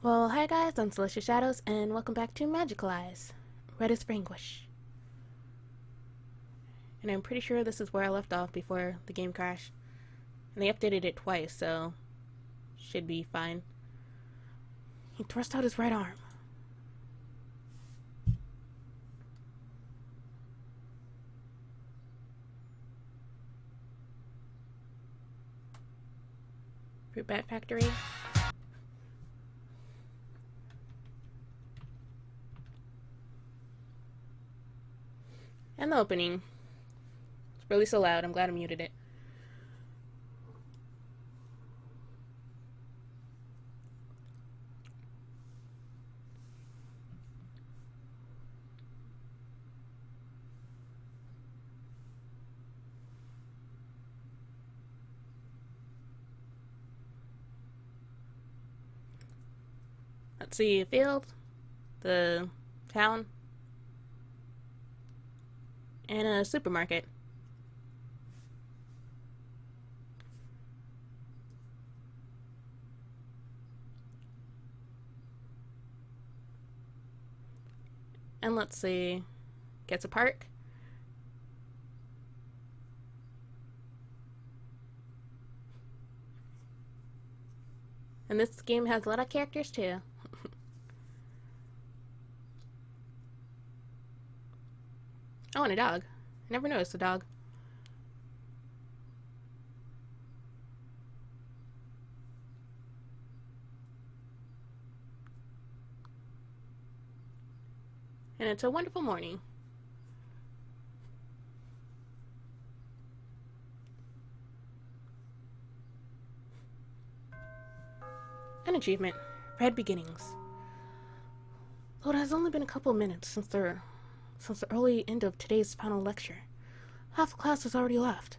Well, hi guys, I'm Celestial Shadows, and welcome back to Magical Eyes. Red is for Anguish. And I'm pretty sure this is where I left off before the game crashed. And they updated it twice, so should be fine. He thrust out his right arm. Fruit Bat Factory. And the opening. It's really so loud, I'm glad I muted it. Let's see, field, the town, and a supermarket. And let's see, gets a park. And this game has a lot of characters too. Oh, and a dog. I never noticed a dog. And it's a wonderful morning. An achievement. Red beginnings. Though it has only been a couple of minutes since the early end of today's final lecture, half the class has already left,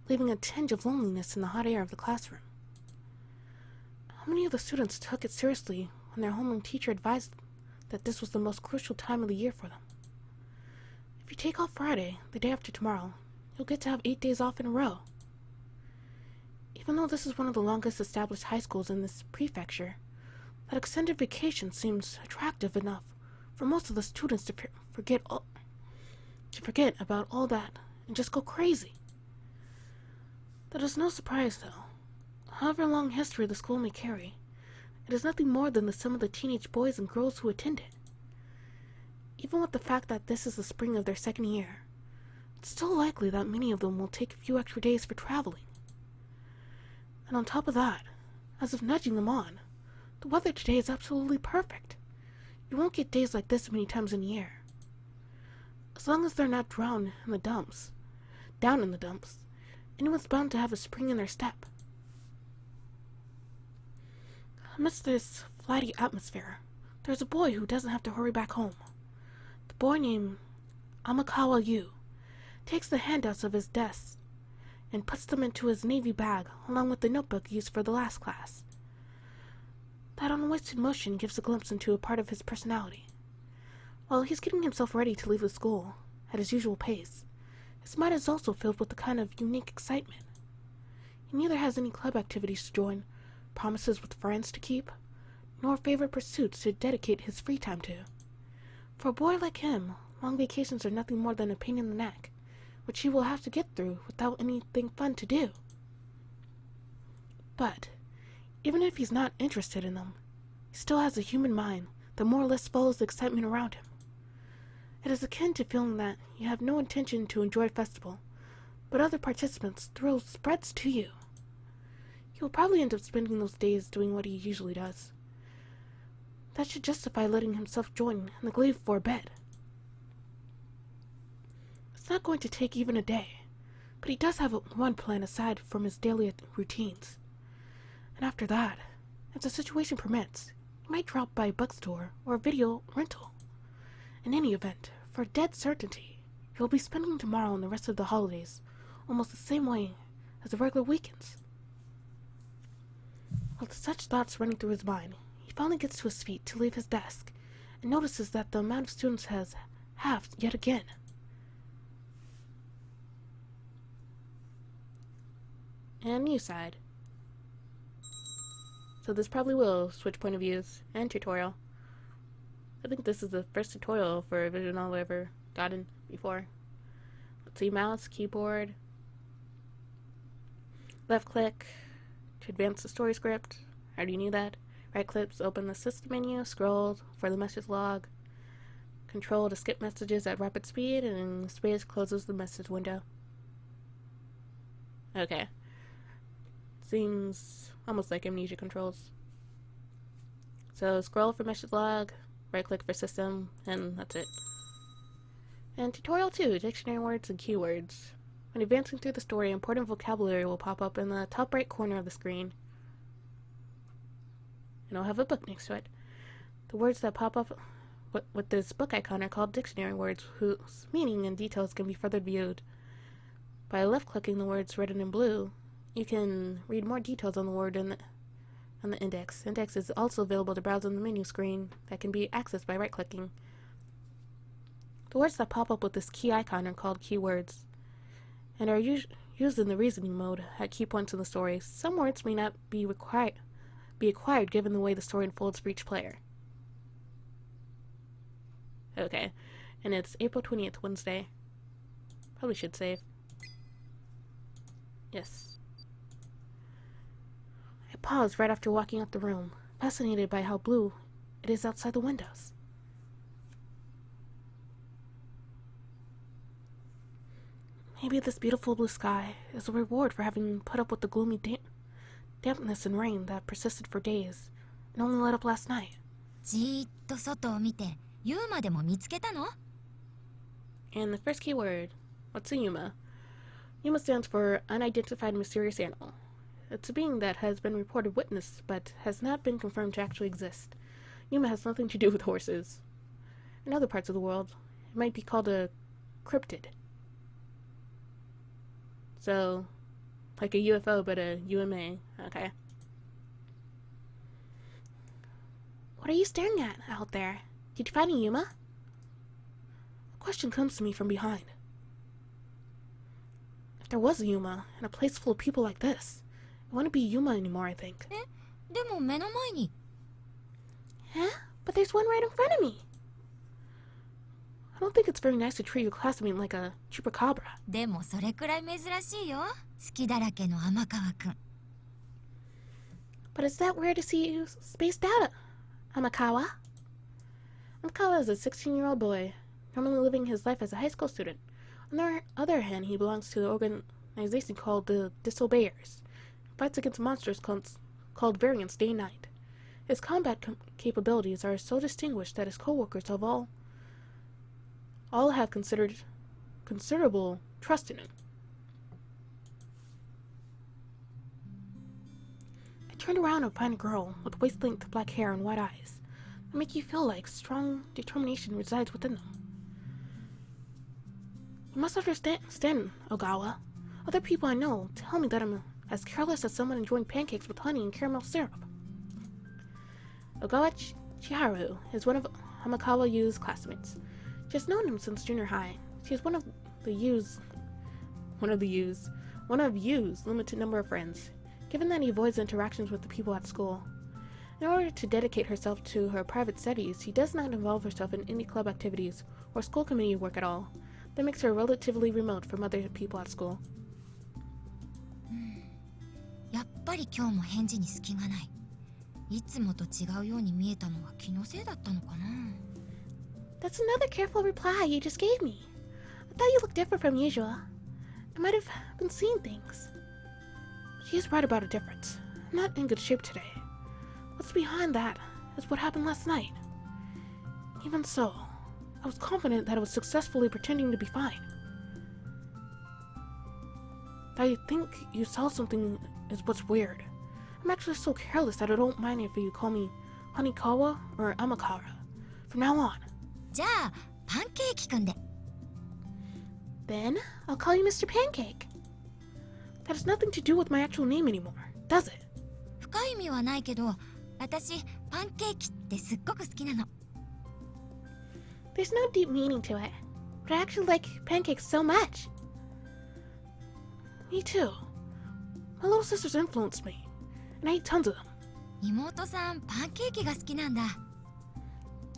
leaving a tinge of loneliness in the hot air of the classroom. How many of the students took it seriously when their homeroom teacher advised that this was the most crucial time of the year for them? If you take off Friday, the day after tomorrow, you'll get to have 8 days off in a row. Even though this is one of the longest established high schools in this prefecture, that extended vacation seems attractive enough for most of the students to forget about all that and just go crazy. That is no surprise, though. However long history the school may carry, it is nothing more than the sum of the teenage boys and girls who attend it. Even with the fact that this is the spring of their second year, it's still likely that many of them will take a few extra days for traveling. And on top of that, as if nudging them on, the weather today is absolutely perfect. You won't get days like this many times in a year. As long as they're not down in the dumps, anyone's bound to have a spring in their step. Amidst this flighty atmosphere, there's a boy who doesn't have to hurry back home. The boy named Amakawa Yu takes the handouts of his desk and puts them into his navy bag along with the notebook used for the last class. That unwasted motion gives a glimpse into a part of his personality. While he's getting himself ready to leave the school at his usual pace, his mind is also filled with a kind of unique excitement. He neither has any club activities to join, promises with friends to keep, nor favorite pursuits to dedicate his free time to. For a boy like him, long vacations are nothing more than a pain in the neck, which he will have to get through without anything fun to do. But even if he's not interested in them, he still has a human mind that more or less follows the excitement around him. It is akin to feeling that you have no intention to enjoy a festival, but other participants' thrill spreads to you. He will probably end up spending those days doing what he usually does. That should justify letting himself join in the glee before bed. It's not going to take even a day, but he does have one plan aside from his daily routines. And after that, if the situation permits, he might drop by a bookstore or a video rental. In any event, for a dead certainty, he will be spending tomorrow and the rest of the holidays almost the same way as the regular weekends. With such thoughts running through his mind, he finally gets to his feet to leave his desk and notices that the amount of students has halved yet again. And you sighed. so this probably will switch point of views and tutorial. I think this is the first tutorial for a visual novel I've ever gotten before. Let's see, mouse, keyboard, left click to advance the story script. I already knew that. Right click to open the system menu, scroll for the message log, control to skip messages at rapid speed, and space closes the message window. Okay. Seems almost like amnesia controls. So scroll for message log, right click for system, and that's it. And tutorial 2, dictionary words and keywords. When advancing through the story, important vocabulary will pop up in the top right corner of the screen. And I'll have a book next to it. The words that pop up with this book icon are called dictionary words, whose meaning and details can be further viewed. By left-clicking the words written in blue, you can read more details on the word on the index. Index is also available to browse on the menu screen that can be accessed by right-clicking. The words that pop up with this key icon are called keywords, and are used in the reasoning mode at key points in the story. Some words may not be acquired given the way the story unfolds for each player. Okay, and it's April 20th, Wednesday. Probably should save. Yes. I paused right after walking out the room, fascinated by how blue it is outside the windows. Maybe this beautiful blue sky is a reward for having put up with the gloomy dampness and rain that persisted for days and only let up last night. じーっと外を見て、ユーマでも見つけたの? And the first keyword, what's a Yuma? Yuma stands for Unidentified Mysterious Animal. It's a being that has been reported witnessed but has not been confirmed to actually exist. Yuma has nothing to do with horses. In other parts of the world, it might be called a cryptid. So, like a UFO, but a UMA. Okay. What are you staring at out there? Did you find a Yuma? A question comes to me from behind. If there was a Yuma in a place full of people like this, it wouldn't be Yuma anymore, I think. でも目の前に. Huh? But there's one right in front of me. I don't think it's very nice to treat your classmate like a chupacabra. でもそれくらい珍しいよ。好きだらけの天川くん。But is that weird to see you spaced out, Amakawa? Amakawa is a 16-year-old boy, normally living his life as a high school student. On the other hand, he belongs to the organization called the Disobeyers. He fights against monsters called variants day and night. His combat capabilities are so distinguished that his co-workers have all have considerable trust in him. I turned around and find a girl with waist-length black hair and white eyes that make you feel like strong determination resides within them. You must understand, Ogawa. Other people I know tell me that I'm as careless as someone enjoying pancakes with honey and caramel syrup. Ogawa Chiharu is one of Hamakawa Yu's classmates. She has known him since junior high. She is one of Yu's limited number of friends, given that he avoids interactions with the people at school. In order to dedicate herself to her private studies, she does not involve herself in any club activities or school committee work at all. That makes her relatively remote from other people at school. やっぱり今日も返事に隙がない。いつもと違うように見えたのは気のせいだったのかな。That's another careful reply you just gave me. I thought you looked different from usual. I might have been seeing things. She is right about a difference. I'm not in good shape today. What's behind that is what happened last night. Even so, I was confident that I was successfully pretending to be fine. I think you saw something is what's weird. I'm actually so careless that I don't mind if you call me Honeykawa or Amakawa. From now on. じゃあ、パンケーキくんで。Then, I'll call you Mr. Pancake. That has nothing to do with my actual name anymore, does it? 深い意味はないけど、私、パンケーキってすっごく好きなの。There's no deep meaning to it, but I actually like pancakes so much. Me too. My little sisters influenced me, and I eat tons of them. 妹さんパンケーキが好きなんだ。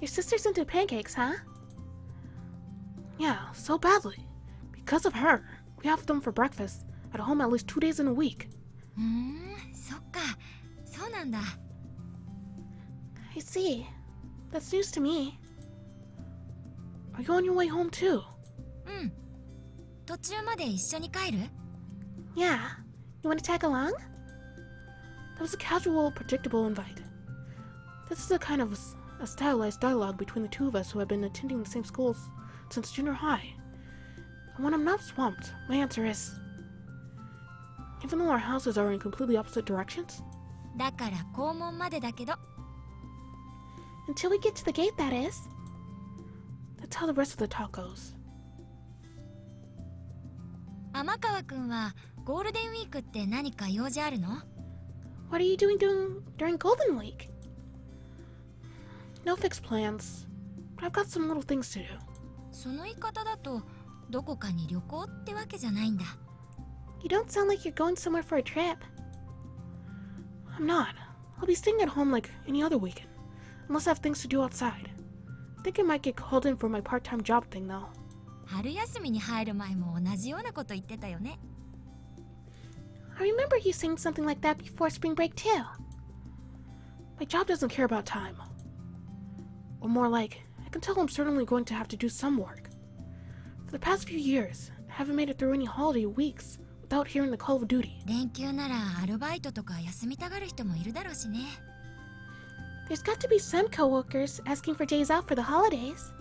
Your sister's into pancakes, huh? Yeah, so badly. Because of her, we have them for breakfast at home at least 2 days in a week. そっか、そうなんだ。 I see. That's news to me. Are you on your way home too? うん。途中まで一緒に帰る？ Yeah. You want to tag along? That was a casual, predictable invite. This is a kind of a stylized dialogue between the two of us who have been attending the same schools since junior high. And when I'm not swamped, my answer is... Even though our houses are in completely opposite directions? だから校門までだけど。 Until we get to the gate, that is. That's how the rest of the talk goes. 天川くんはゴールデンウィークって何か用事あるの？ What are you doing during Golden Week? No fixed plans, but I've got some little things to do. その言い方だとどこかに旅行ってわけじゃないんだ。 You don't sound like you're going somewhere for a trip. I'm not. I'll be staying at home like any other weekend, unless I have things to do outside. I think I might get called in for my part-time job thing though. 春休みに入る前も同じようなこと言ってたよね。 I remember you saying something like that before spring break too. My job doesn't care about time. Or more like, I can tell I'm certainly going to have to do some work. For the past few years, I haven't made it through any holiday weeks without hearing the call of duty. 連休ならアルバイトとか休みたがる人もいるだろうしね。 There's got to be some coworkers asking for days out for the holidays.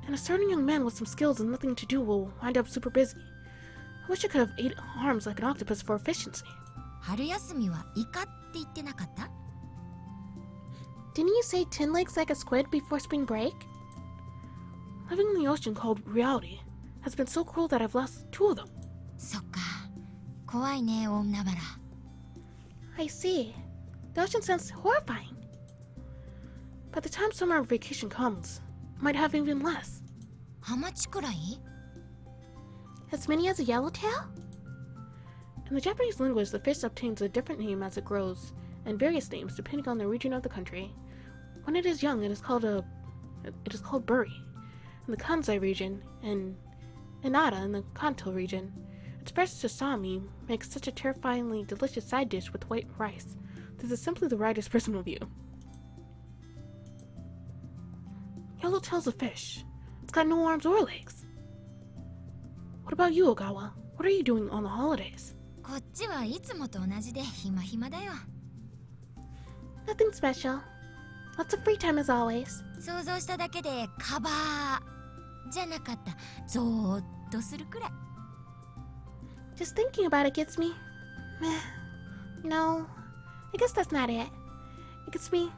And a certain young man with some skills and nothing to do will wind up super busy. I wish I could have 8 arms like an octopus for efficiency. 春休みはイカって言ってなかった？ Didn't you say 10 legs like a squid before spring break? Living in the ocean called reality has been so cruel that I've lost 2 of them. そっか。怖いね、大海原。 I see. The ocean sounds horrifying. By the time summer vacation comes, I might have even less. ハマチくらい？ As many as a yellowtail? In the Japanese language, the fish obtains a different name as it grows, and various names depending on the region of the country. When it is young, it is called buri in the Kansai region, and inada in the Kanto region. Its fresh sasami makes such a terrifyingly delicious side dish with white rice. This is simply the writer's personal view. Yellowtail's a fish. It's got no arms or legs. What about you, Ogawa? What are you doing on the holidays? こっちはいつもと同じで暇暇だよ。 Nothing special. Lots of free time as always. 想像しただけでカバーじゃなかった。ゾーッとするくらい。 Just thinking about it gets me... Meh. No, I guess that's not it. It gets me...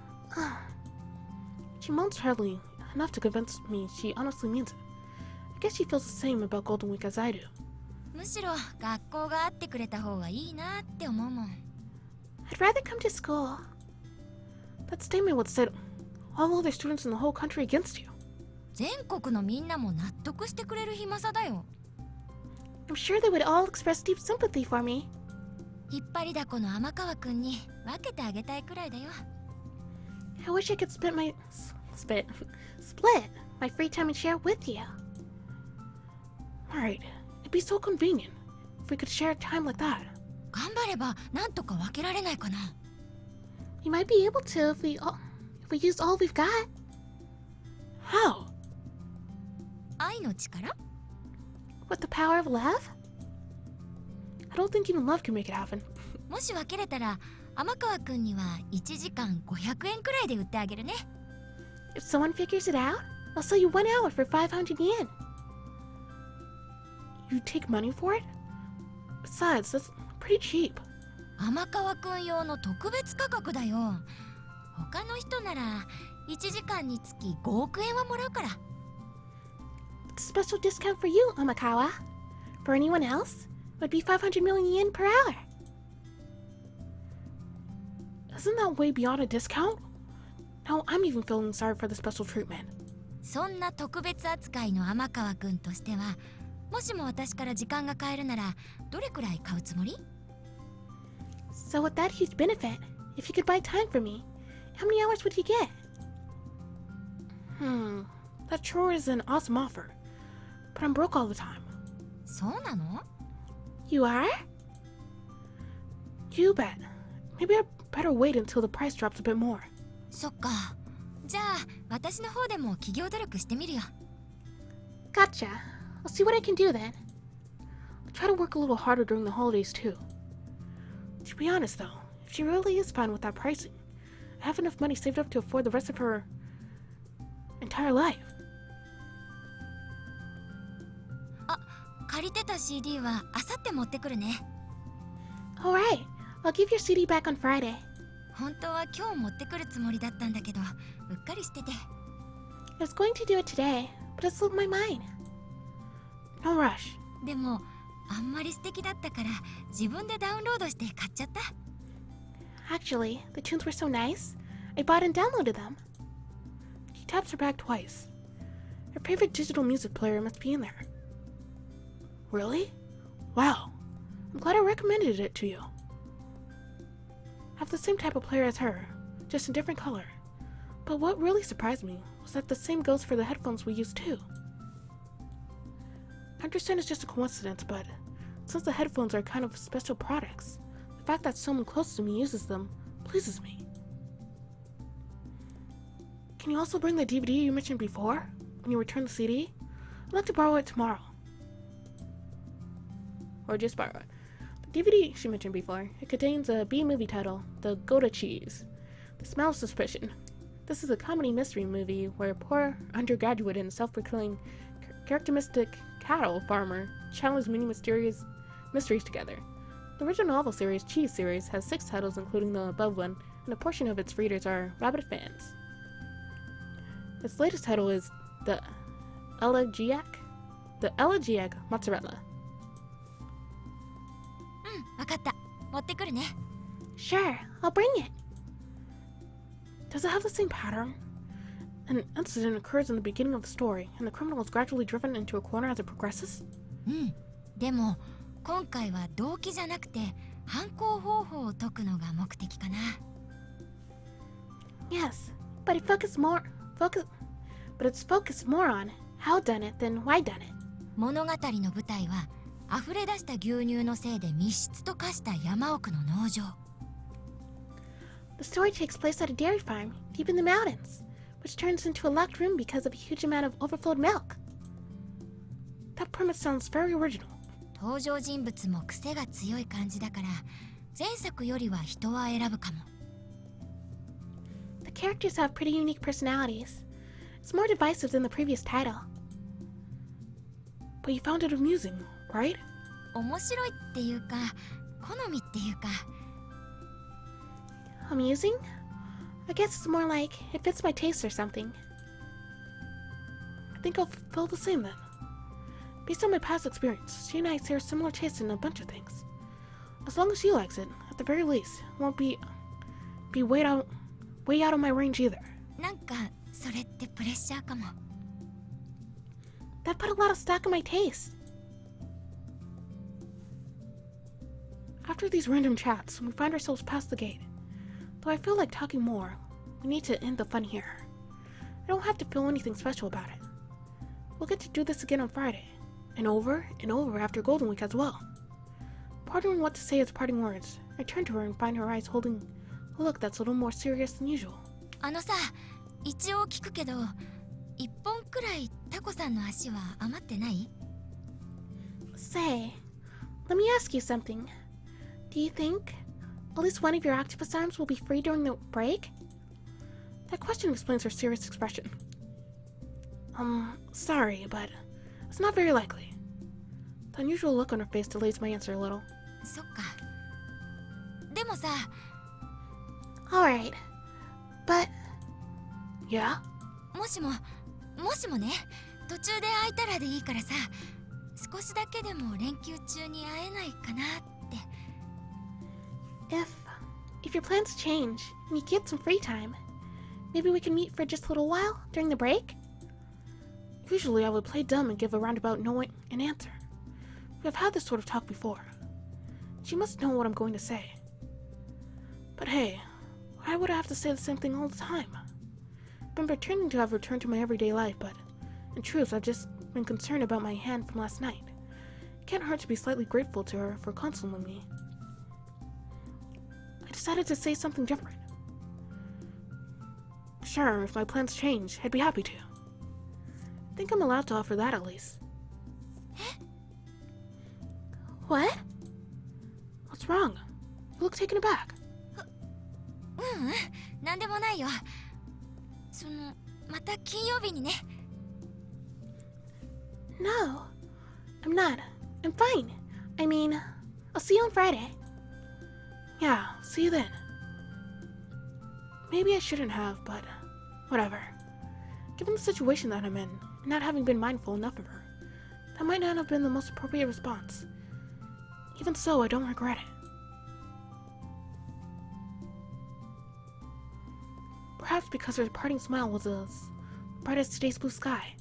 She moans hardly enough to convince me she honestly means it. I guess she feels the same about Golden Week as I do. むしろ学校があってくれた方がいいなって思うもん。 I'd rather come to school. That statement would set all other students in the whole country against you. 全国のみんなも納得してくれる暇さだよ。 I'm sure they would all express deep sympathy for me. 引っ張りだこの天川くんに分けてあげたいくらいだよ。 I wish I could split my free time and share it with you. Alright, it'd be so convenient if we could share time like that. 頑張ればなんとか分けられないかな。 We might be able to if we use all we've got. How? 愛の力？ With the power of love? I don't think even love can make it happen. もし分けれたら天川くんには1時間500円くらいで売ってあげるね。 If someone figures it out, I'll sell you 1 hour for 500 yen. You take money for it? Besides, that's pretty cheap. 天川くん用の特別価格だよ。他の人なら1時間につき5億円はもらうから。 It's a special discount for you, Amakawa. For anyone else, it would be 500 million yen per hour. Isn't that way beyond a discount? Now I'm even feeling sorry for the special treatment. そんな特別扱いの天川くんとしては、もしも私から時間が買えるならどれくらい買うつもり？ So with that huge benefit, If you could buy time for me, how many hours would you get? That sure is an awesome offer. But I'm broke all the time. そうなの？ You are? You bet. Maybe I better wait until the price drops a bit more. そっか。じゃあ私の方でも企業努力してみるよ。 Gotcha. I'll see what I can do then. I'll try to work a little harder during the holidays too. To be honest though, if she really is fine with that pricing, I have enough money saved up to afford the rest of her entire life. あ、借りてた CD はあさって持ってくるね。 Alright, I'll give your CD back on Friday. 本当は今日持ってくるつもりだったんだけど、うっかりしてて。 I was going to do it today, but it slipped my mind. No rush. でもあんまり素敵だったから自分でダウンロードして買っちゃった。 Actually, the tunes were so nice, I bought and downloaded them. She taps her back twice. Her favorite digital music player must be in there. Really? Wow. I'm glad I recommended it to you. I have the same type of player as her, just in different color. But what really surprised me was that the same goes for the headphones we use too. I understand it's just a coincidence, but since the headphones are kind of special products, the fact that someone close to me uses them pleases me. Can you also bring the DVD you mentioned before, when you return the CD? I'd like to borrow it tomorrow. Or just borrow it. The DVD she mentioned before, it contains a B-movie title, The Gouda Cheese. The Smell of Suspicion. This is a comedy mystery movie where a poor undergraduate and self-proclaimed characteristic cattle farmer challenge many mysterious mysteries together. The original novel series, Cheese series, has 6 titles including the above one, and a portion of its readers are rabid fans. Its latest title is The Elegiac Mozzarella. わかった。持ってくるね。 Sure, I'll bring it. Does it have the same pattern? An incident occurs in the beginning of the story, and the criminal is gradually driven into a corner as it progresses? でも今回は動機じゃなくて犯行方法を解くのが目的かな。 Yes, but it's focused more on how done it than why done it. 物語の舞台は溢れ出した牛乳のせいで密室と化した山奥の農場。 The story takes place at a dairy farm deep in the mountains, which turns into a locked room because of a huge amount of overflowed milk. That premise sounds very original. 登場人物も癖が強い感じだから前作よりは人は選ぶかも。 The characters have pretty unique personalities. It's more divisive than the previous title. But you found it amusing, right? 面白いっていうか好みっていうか。 Amusing? I guess it's more like it fits my taste or something. I think I'll feel the same then. Based on my past experience, she and I share similar tastes in a bunch of things. As long as she likes it, at the very least, it won't be way out of my range either. なんかそれってプレッシャーかも。 That put a lot of stock in my taste. After these random chats, we find ourselves past the gate. Though I feel like talking more, we need to end the fun here. I don't have to feel anything special about it. We'll get to do this again on Friday, and over after Golden Week as well. Pondering what to say as parting words, I turn to her and find her eyes holding a look that's a little more serious than usual. あのさ、一応聞くけど、一本くらいタコさんの足は余ってない？ Say, let me ask you something. Do you think at least one of your octopus arms will be free during the break? That question explains her serious expression. Sorry, but it's not very likely. The unusual look on her face delays my answer a little. そっか。でもさ、 Alright, but... Yeah? もしもね、途中で会えたらでいいからさ、少しだけでも連休中に会えないかなって。 If your plans change and you get some free time, maybe we can meet for just a little while during the break? Usually I would play dumb and give a roundabout no an answer. We've had this sort of talk before. She must know what I'm going to say. But hey, Why would I have to say the same thing all the time? I've been pretending to have returned to my everyday life, but in truth, I've just been concerned about my hand from last night. It can't hurt to be slightly grateful to her for consoling me. I decided to say something different. Sure, if my plans change, I'd be happy to. I think I'm allowed to offer that at least. What? What's wrong? You look taken aback. なんでもないよ。また金曜日にね。No, I'm not. I'm fine. I mean, I'll see you on Friday. Yeah, see you then. Maybe I shouldn't have, but whatever. Given the situation that I'm in, and not having been mindful enough of her, that might not have been the most appropriate response. Even so, I don't regret it. Perhaps because her parting smile was as bright as today's blue sky.